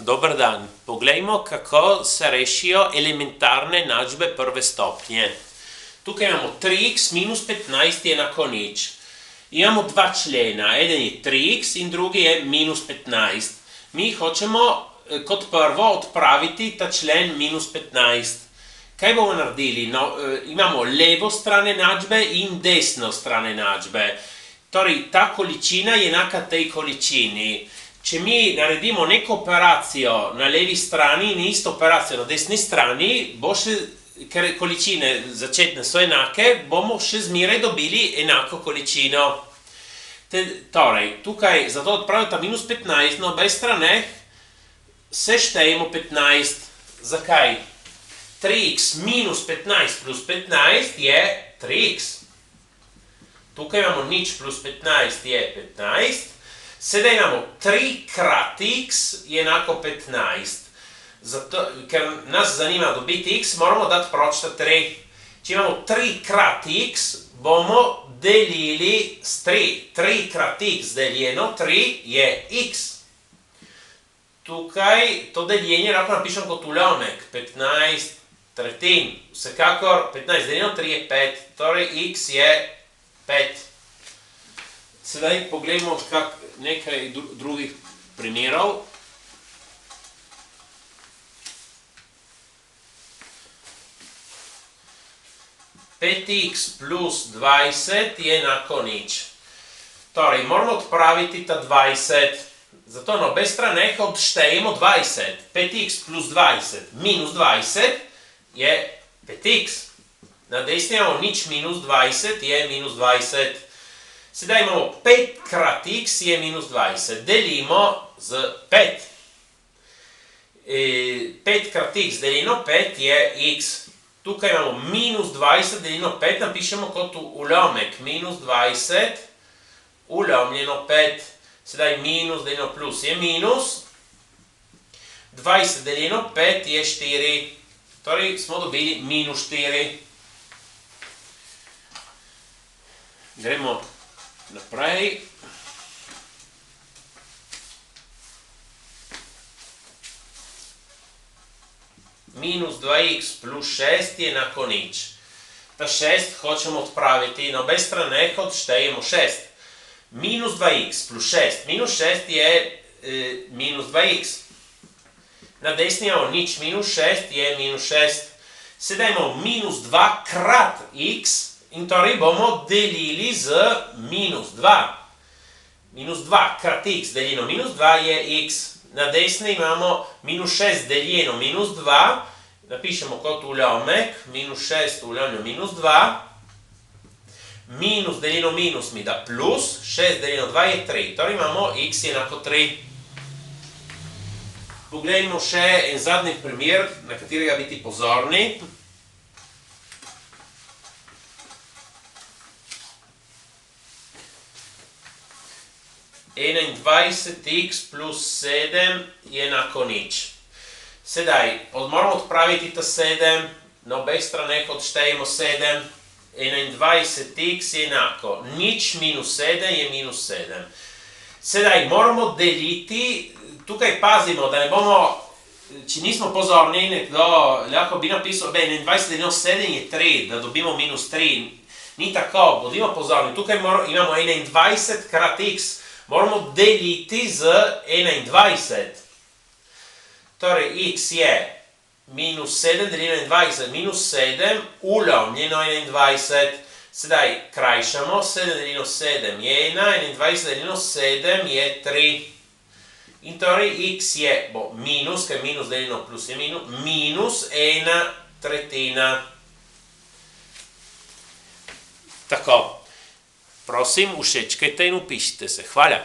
dobar dan. Poglejmo kako se rešijo elementarne enačbe prve stopnje. Tukaj imamo 3x minus 15 je enako nič. Imamo dva člena, eden je 3x in drugi je minus 15. Mi hočemo kot prvo odpraviti ta člen minus 15. Kaj bomo naredili? No, imamo levo stran enačbe in desno stran enačbe. Torej, ta količina je enaka tej količini. Če mi naredimo neko operacijo na levi strani in isto operacijo na desni strani, bo še, ker količine začetne so enake, bomo še zmeraj dobili enako količino. Torej, tukaj, zato odpraviti minus 15 na obeh straneh, seštejemo 15. Zakaj? 3x minus 15 plus 15 je 3x. Tukaj imamo nič plus 15 je 15. Sedaj imamo 3 krat x je enako 15. Zato, ker nas zanima dobiti x, moramo dati proč ta 3. Če imamo 3 krat x, bomo delili s 3. 3 krat x deljeno 3 je x. Tukaj to deljenje lahko napišem kot ulomek. 15 tretjin. Vsekakor 15 deljeno 3 je 5. Torej x je 5. Sedaj pogledamo nekaj drugih primerov. Pet x plus 20 je enako nič. Torej, moramo odpraviti ta 20. Zato na obe straneh odštejemo 20. 5x plus 20 minus 20 je 5x. Na desni imamo nič minus 20 je minus 20. Sedaj imamo 5 krat x je minus 20. Delimo z 5. 5 krat x deljeno 5 je x. Tukaj imamo minus 20 deljeno 5, napišemo kot ulomek. Minus 20 ulomljeno 5. Sedaj minus deljeno plus je minus. 20 deljeno 5 je 4. Torej smo dobili minus 4. Gremo naprej. Minus 2x plus 6 je enako nič. Ta 6 hočemo odpraviti, na obe straneh odštejemo 6. Minus 2x plus 6. Minus 6 je minus 2x. Na desni imamo nič minus 6 je minus 6. Sedaj imamo minus 2 krat x in torej bomo delili z minus 2. Minus 2 krat x deljeno minus 2 je x. Na desni imamo minus 6 deljeno minus 2. Napišemo kot ulomek. Minus 6 ulomljeno minus 2. Minus deljeno minus mi da plus. 6 deljeno 2 je 3. Torej imamo x je enako 3. Poglejmo še en zadnji primer, na katerega biti pozorni. Enaindvajset x plus 7 je enako nič. Sedaj, moramo odpraviti ta 7, na obeh straneh odštejemo 7. 21x je enako nič minus 7 je minus 7. Sedaj, moramo deliti, tukaj pazimo, da ne bomo, če nismo pozorni, nekdo lahko bi napisal, 21 deljeno 7 je 3, da dobimo minus 3. Ni tako, bodimo pozorni, tukaj imamo 21 krat x. Moramo deliti z 21. Torej, x je minus 7 deljeno 21, minus 7 ulomljeno 21. Sedaj krajšamo, 7 deljeno 7 je 1, 21 deljeno 7 je 3. In torej, x je, bo minus, ker minus deljeno plus je minus 1/3. Tako. Prosim, všečkajte in vpišite se. Hvala.